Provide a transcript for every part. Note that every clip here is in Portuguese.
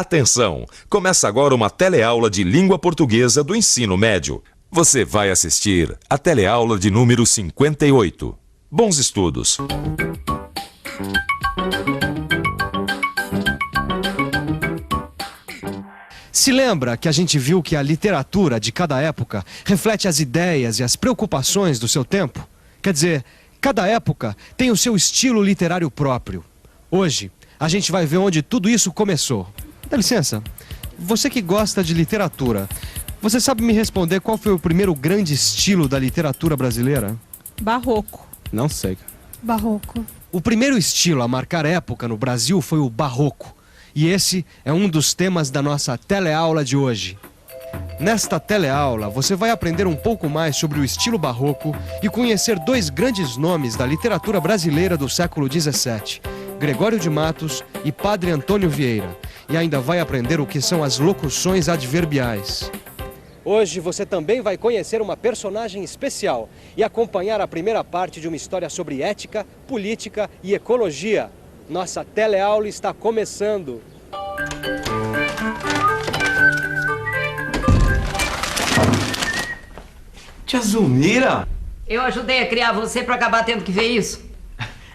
Atenção! Começa agora uma teleaula de língua portuguesa do ensino médio. Você vai assistir a teleaula de número 58. Bons estudos! Se lembra que a gente viu que a literatura de cada época reflete as ideias e as preocupações do seu tempo? Quer dizer, cada época tem o seu estilo literário próprio. Hoje, a gente vai ver onde tudo isso começou. Dá licença, você que gosta de literatura, você sabe me responder qual foi o primeiro grande estilo da literatura brasileira? Barroco. Não sei. Barroco. O primeiro estilo a marcar época no Brasil foi o barroco. E esse é um dos temas da nossa teleaula de hoje. Nesta teleaula, você vai aprender um pouco mais sobre o estilo barroco e conhecer dois grandes nomes da literatura brasileira do século XVII, Gregório de Matos e Padre Antônio Vieira. E ainda vai aprender o que são as locuções adverbiais. Hoje você também vai conhecer uma personagem especial e acompanhar a primeira parte de uma história sobre ética, política e ecologia. Nossa teleaula está começando. Tia Zulmira! Eu ajudei a criar você para acabar tendo que ver isso.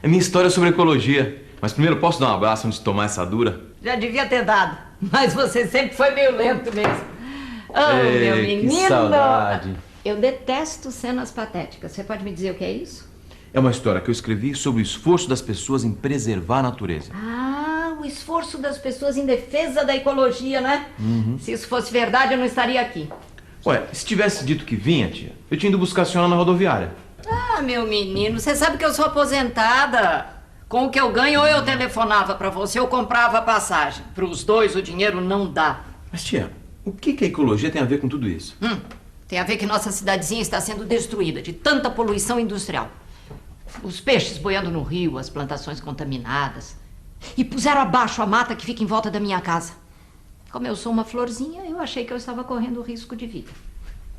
É minha história sobre ecologia. Mas primeiro posso dar um abraço antes de tomar essa dura? Já devia ter dado, mas você sempre foi meio lento mesmo. Oh, Ei, meu menino! que saudade. Eu detesto cenas patéticas. Você pode me dizer o que é isso? É uma história que eu escrevi sobre o esforço das pessoas em preservar a natureza. Ah, o esforço das pessoas em defesa da ecologia, né? Uhum. Se isso fosse verdade, eu não estaria aqui. Ué, se tivesse dito que vinha, tia, eu tinha ido buscar a senhora na rodoviária. Ah, meu menino, você sabe que eu sou aposentada. Com o que eu ganho, ou eu telefonava pra você ou comprava a passagem. Pros dois, o dinheiro não dá. Mas, tia, o que a ecologia tem a ver com tudo isso? Tem a ver que nossa cidadezinha está sendo destruída de tanta poluição industrial. Os peixes boiando no rio, as plantações contaminadas. E puseram abaixo a mata que fica em volta da minha casa. Como eu sou uma florzinha, eu achei que eu estava correndo risco de vida.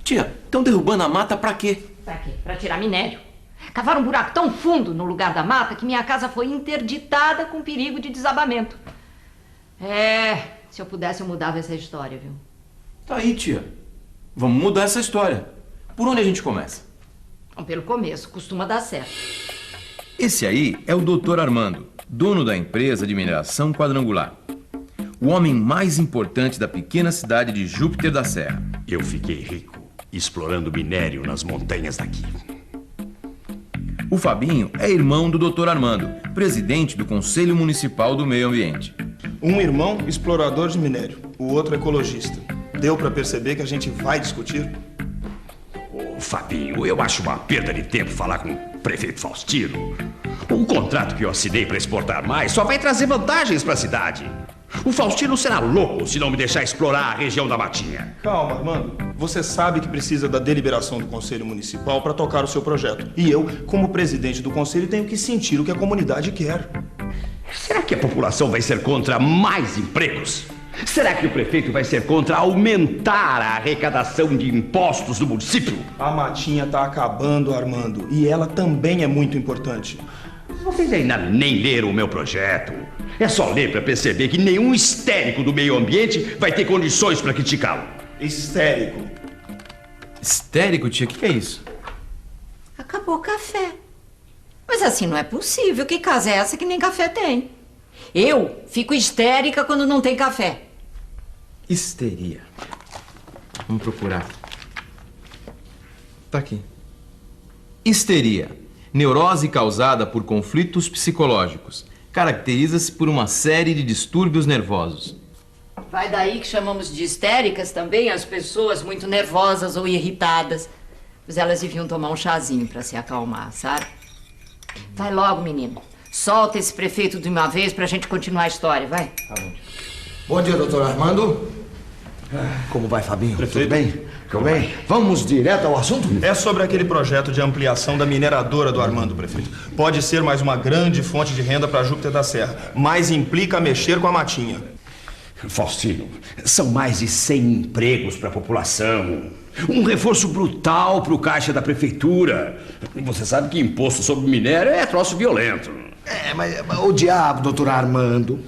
Tia, estão derrubando a mata pra quê? Pra quê? Pra tirar minério. Cavaram um buraco tão fundo no lugar da mata que minha casa foi interditada com perigo de desabamento. Se eu pudesse eu mudava essa história, viu? Tá aí, tia. Vamos mudar essa história. Por onde a gente começa? Bom, pelo começo, costuma dar certo. Esse aí é o Dr. Armando, dono da empresa de mineração quadrangular. O homem mais importante da pequena cidade de Júpiter da Serra. Eu fiquei rico explorando minério nas montanhas daqui. O Fabinho é irmão do Dr. Armando, presidente do Conselho Municipal do Meio Ambiente. Um irmão explorador de minério, o outro ecologista. Deu pra perceber que a gente vai discutir? Ô, Fabinho, eu acho uma perda de tempo falar com o prefeito Faustino. O contrato que eu assinei para exportar mais só vai trazer vantagens para a cidade. O Faustino será louco se não me deixar explorar a região da Matinha. Calma, Armando. Você sabe que precisa da deliberação do Conselho Municipal para tocar o seu projeto. E eu, como presidente do Conselho, tenho que sentir o que a comunidade quer. Será que a população vai ser contra mais empregos? Será que o prefeito vai ser contra aumentar a arrecadação de impostos do município? A Matinha tá acabando, Armando. E ela também é muito importante. Vocês ainda nem leram o meu projeto. É só ler para perceber que nenhum histérico do meio ambiente vai ter condições para criticá-lo. Histérico. Histérico, tia? O que é isso? Acabou o café. Mas assim não é possível. Que casa é essa que nem café tem? Eu fico histérica quando não tem café. Histeria. Vamos procurar. Tá aqui. Histeria. Neurose causada por conflitos psicológicos. Caracteriza-se por uma série de distúrbios nervosos. Vai daí que chamamos de histéricas também as pessoas muito nervosas ou irritadas. Mas elas deviam tomar um chazinho para se acalmar, sabe? Vai logo, menino. Solta esse prefeito de uma vez pra gente continuar a história, vai. Tá bom. Bom dia, doutor Armando. Como vai, Fabinho? Prefeito. Tudo bem? Tudo bem? Vamos direto ao assunto? É sobre aquele projeto de ampliação da mineradora do Armando, prefeito. Pode ser mais uma grande fonte de renda para Júpiter da Serra, mas implica mexer com a Matinha. Faustino, são mais de 100 empregos para a população. Um reforço brutal para o caixa da prefeitura. Você sabe que imposto sobre minério é troço violento. Mas o diabo, doutor Armando.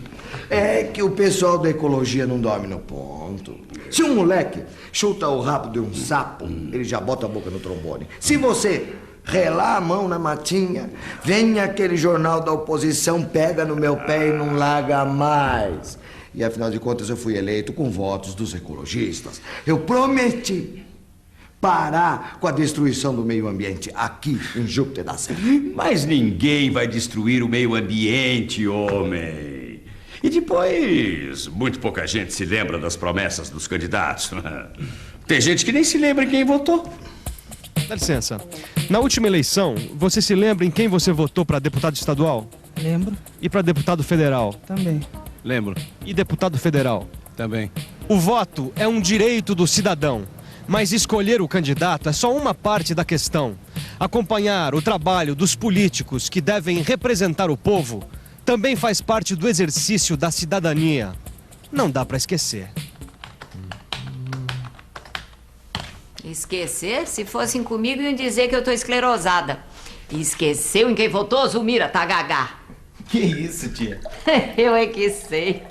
É que o pessoal da ecologia não dorme no ponto. Se um moleque chuta o rabo de um sapo, ele já bota a boca no trombone. Se você relar a mão na matinha, vem aquele jornal da oposição, pega no meu pé e não larga mais. E afinal de contas eu fui eleito com votos dos ecologistas. Eu prometi parar com a destruição do meio ambiente aqui em Júpiter da Serra. Mas ninguém vai destruir o meio ambiente, homem. E depois, muito pouca gente se lembra das promessas dos candidatos. Tem gente que nem se lembra em quem votou. Dá licença. Na última eleição, você se lembra em quem você votou para deputado estadual? Lembro. E para deputado federal? Também. Lembro. E deputado federal? Também. O voto é um direito do cidadão, mas escolher o candidato é só uma parte da questão. Acompanhar o trabalho dos políticos que devem representar o povo também faz parte do exercício da cidadania. Não dá para esquecer. Esquecer? Se fossem comigo, iam dizer que eu tô esclerosada. Esqueceu em quem votou, Zulmira? Tá gagá. Que isso, tia? Eu é que sei.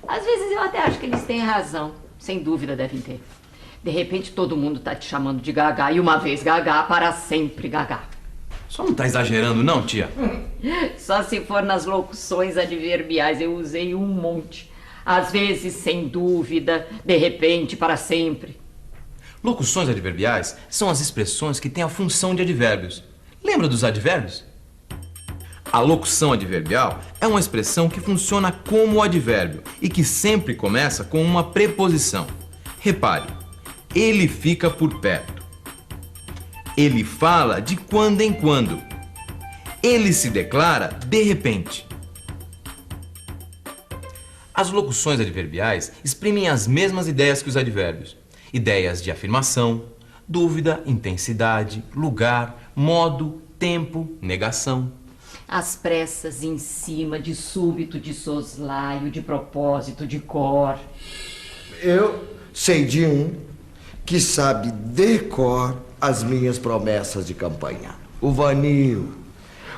Às vezes eu até acho que eles têm razão. Sem dúvida devem ter. De repente todo mundo tá te chamando de gagá. E uma vez gagá, para sempre gagá. Só não tá exagerando, não, tia? Só se for nas locuções adverbiais. Eu usei um monte. Às vezes, sem dúvida. De repente, para sempre. Locuções adverbiais são as expressões que têm a função de advérbios. Lembra dos advérbios? A locução adverbial é uma expressão que funciona como advérbio e que sempre começa com uma preposição. Repare, ele fica por perto. Ele fala de quando em quando. Ele se declara de repente. As locuções adverbiais exprimem as mesmas ideias que os advérbios. Ideias de afirmação, dúvida, intensidade, lugar, modo, tempo, negação. As pressas em cima, de súbito, de soslaio, de propósito, de cor. Eu sei de um que sabe de cor as minhas promessas de campanha. O Vanil,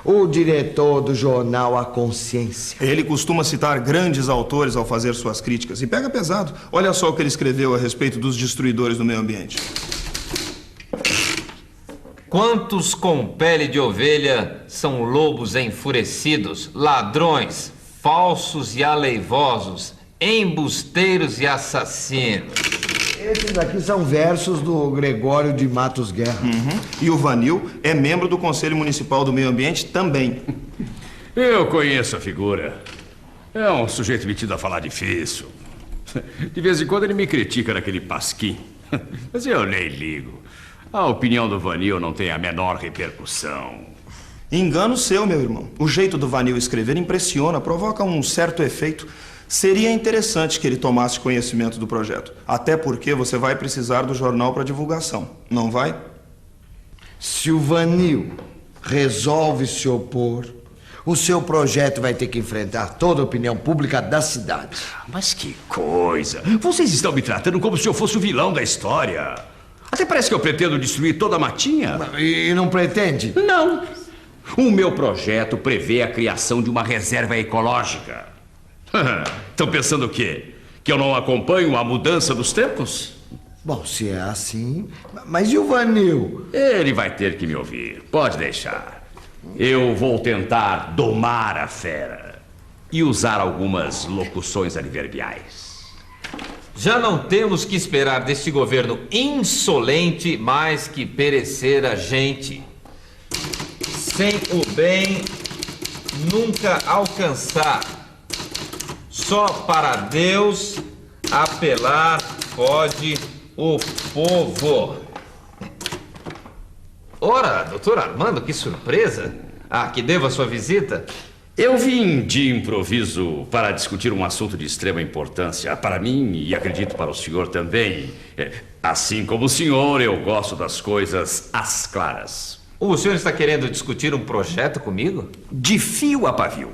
o diretor do jornal A Consciência. Ele costuma citar grandes autores ao fazer suas críticas e pega pesado. Olha só o que ele escreveu a respeito dos destruidores do meio ambiente. Quantos com pele de ovelha são lobos enfurecidos, ladrões, falsos e aleivosos, embusteiros e assassinos. Esses aqui são versos do Gregório de Matos Guerra. E o Vanil é membro do Conselho Municipal do Meio Ambiente também. Eu conheço a figura. É um sujeito metido a falar difícil. De vez em quando ele me critica naquele pasquim. Mas eu nem ligo. A opinião do Vanil não tem a menor repercussão. Engano seu, meu irmão. O jeito do Vanil escrever impressiona, provoca um certo efeito. Seria interessante que ele tomasse conhecimento do projeto. Até porque você vai precisar do jornal para divulgação, não vai? Se o Vanil resolve se opor, o seu projeto vai ter que enfrentar toda a opinião pública da cidade. Mas que coisa! Vocês estão me tratando como se eu fosse o vilão da história. Até parece que eu pretendo destruir toda a matinha. E não pretende? Não. O meu projeto prevê a criação de uma reserva ecológica. Estão pensando o quê? Que eu não acompanho a mudança dos tempos? Bom, se é assim... Mas e o Vanil? Ele vai ter que me ouvir. Pode deixar. Eu vou tentar domar a fera e usar algumas locuções adverbiais. Já não temos que esperar deste governo insolente mais que perecer a gente. Sem o bem nunca alcançar. Só para Deus apelar pode o povo. Ora, doutor Armando, que surpresa! Ah, que devo a sua visita? Eu vim de improviso para discutir um assunto de extrema importância para mim e acredito para o senhor também. Assim como o senhor, eu gosto das coisas às claras. O senhor está querendo discutir um projeto comigo? De fio a pavio.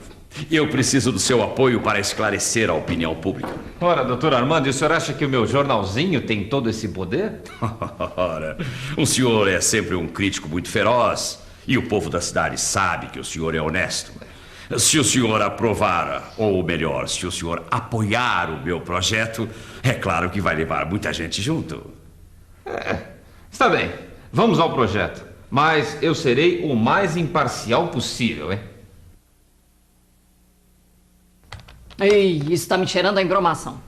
Eu preciso do seu apoio para esclarecer a opinião pública. Ora, doutor Armando, e o senhor acha que o meu jornalzinho tem todo esse poder? Ora, o senhor é sempre um crítico muito feroz e o povo da cidade sabe que o senhor é honesto. Se o senhor aprovar, ou melhor, se o senhor apoiar o meu projeto, é claro que vai levar muita gente junto. Está bem, vamos ao projeto. Mas eu serei o mais imparcial possível, hein? Ei, isso está me cheirando a embromação.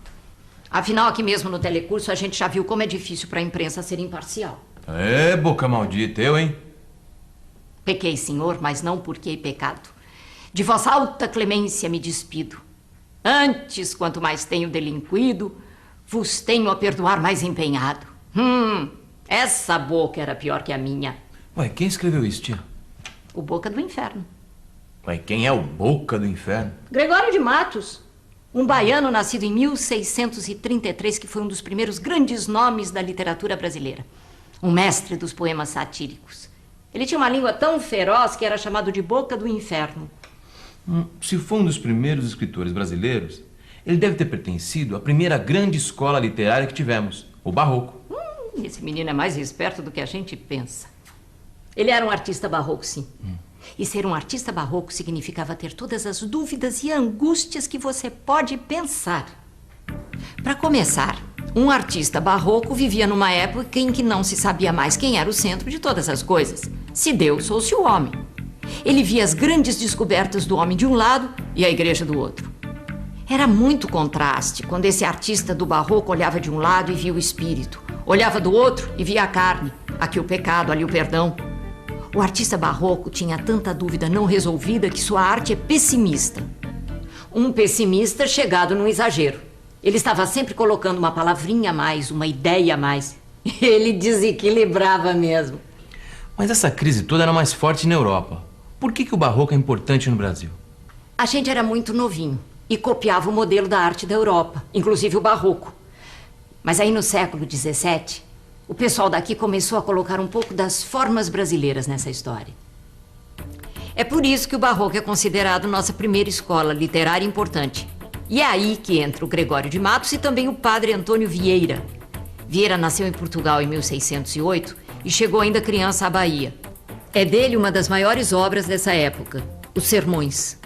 Afinal, aqui mesmo no telecurso, a gente já viu como é difícil para a imprensa ser imparcial. É, boca maldita, eu, hein? Pequei, senhor, mas não porque pecado. De vossa alta clemência me despido. Antes, quanto mais tenho delinquido, vos tenho a perdoar mais empenhado. Essa boca era pior que a minha. Ué, quem escreveu isso, tia? O Boca do Inferno. Ué, quem é o Boca do Inferno? Gregório de Matos. Um baiano nascido em 1633, que foi um dos primeiros grandes nomes da literatura brasileira. Um mestre dos poemas satíricos. Ele tinha uma língua tão feroz que era chamado de Boca do Inferno. Se for um dos primeiros escritores brasileiros, ele deve ter pertencido à primeira grande escola literária que tivemos, o Barroco. Esse menino é mais esperto do que a gente pensa. Ele era um artista barroco, sim. E ser um artista barroco significava ter todas as dúvidas e angústias que você pode pensar. Para começar, um artista barroco vivia numa época em que não se sabia mais quem era o centro de todas as coisas, se Deus ou se o homem. Ele via as grandes descobertas do homem de um lado e a igreja do outro. Era muito contraste quando esse artista do barroco olhava de um lado e via o espírito, olhava do outro e via a carne, aqui o pecado, ali o perdão. O artista barroco tinha tanta dúvida não resolvida que sua arte é pessimista. Um pessimista chegado num exagero. Ele estava sempre colocando uma palavrinha a mais, uma ideia a mais. Ele desequilibrava mesmo. Mas essa crise toda era mais forte na Europa. Por que o Barroco é importante no Brasil? A gente era muito novinho e copiava o modelo da arte da Europa, inclusive o Barroco. Mas aí no século XVII, o pessoal daqui começou a colocar um pouco das formas brasileiras nessa história. É por isso que o Barroco é considerado nossa primeira escola literária importante. E é aí que entra o Gregório de Matos e também o padre Antônio Vieira. Vieira nasceu em Portugal em 1608 e chegou ainda criança à Bahia. É dele uma das maiores obras dessa época, Os Sermões.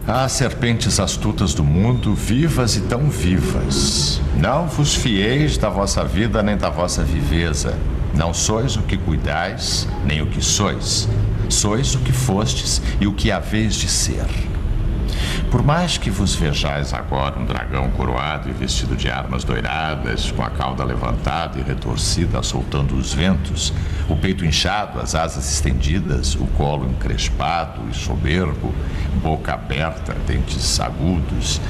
Ah, serpentes astutas do mundo, vivas e tão vivas, não vos fieis da vossa vida nem da vossa viveza. Não sois o que cuidais, nem o que sois. Sois o que fostes e o que haveis de ser. Por mais que vos vejais agora um dragão coroado e vestido de armas doiradas, com a cauda levantada e retorcida, soltando os ventos, o peito inchado, as asas estendidas, o colo encrespado e soberbo, boca aberta, dentes agudos,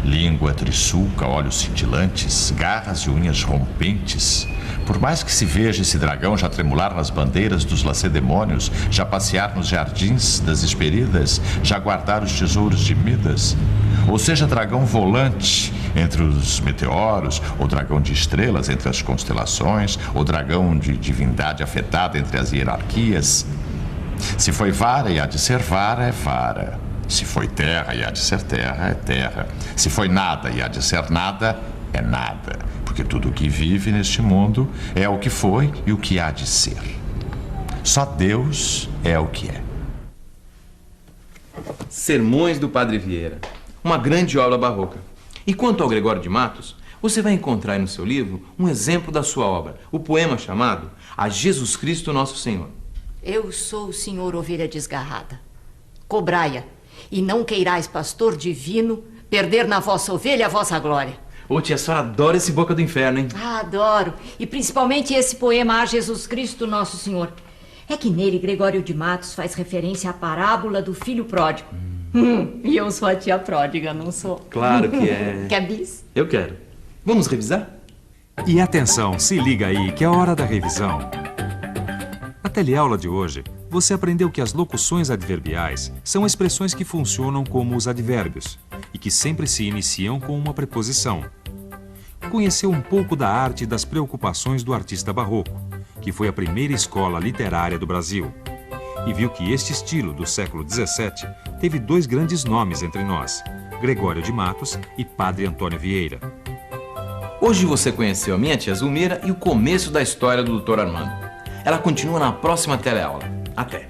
língua trissulca, olhos cintilantes, garras e unhas rompentes. Por mais que se veja esse dragão já tremular nas bandeiras dos lacedemônios, já passear nos jardins das Hesperidas, já guardar os tesouros de Midas, ou seja, dragão volante entre os meteoros, ou dragão de estrelas entre as constelações, ou dragão de divindade afetada entre as hierarquias. Se foi vara e há de ser vara, é vara. Se foi terra e há de ser terra, é terra. Se foi nada e há de ser nada, é nada. Porque tudo o que vive neste mundo é o que foi e o que há de ser. Só Deus é o que é. Sermões do Padre Vieira. Uma grande obra barroca. E quanto ao Gregório de Matos, você vai encontrar aí no seu livro um exemplo da sua obra, o poema chamado A Jesus Cristo Nosso Senhor. Eu sou o Senhor ovelha desgarrada. Cobrai-a, e não queirais, pastor divino, perder na vossa ovelha a vossa glória. Ô, tia, a senhora adora esse Boca do Inferno, hein? Ah, adoro. E principalmente esse poema A Jesus Cristo Nosso Senhor. É que nele Gregório de Matos faz referência à parábola do filho pródigo. E eu sou a tia pródiga, não sou? Claro que é. Quer bis? Eu quero. Vamos revisar? E atenção, se liga aí que é hora da revisão. Na teleaula de hoje, você aprendeu que as locuções adverbiais são expressões que funcionam como os advérbios e que sempre se iniciam com uma preposição. Conheceu um pouco da arte e das preocupações do artista barroco, que foi a primeira escola literária do Brasil, e viu que este estilo do século XVII teve dois grandes nomes entre nós, Gregório de Matos e Padre Antônio Vieira. Hoje você conheceu a minha tia Zulmira e o começo da história do Dr. Armando. Ela continua na próxima teleaula. Até!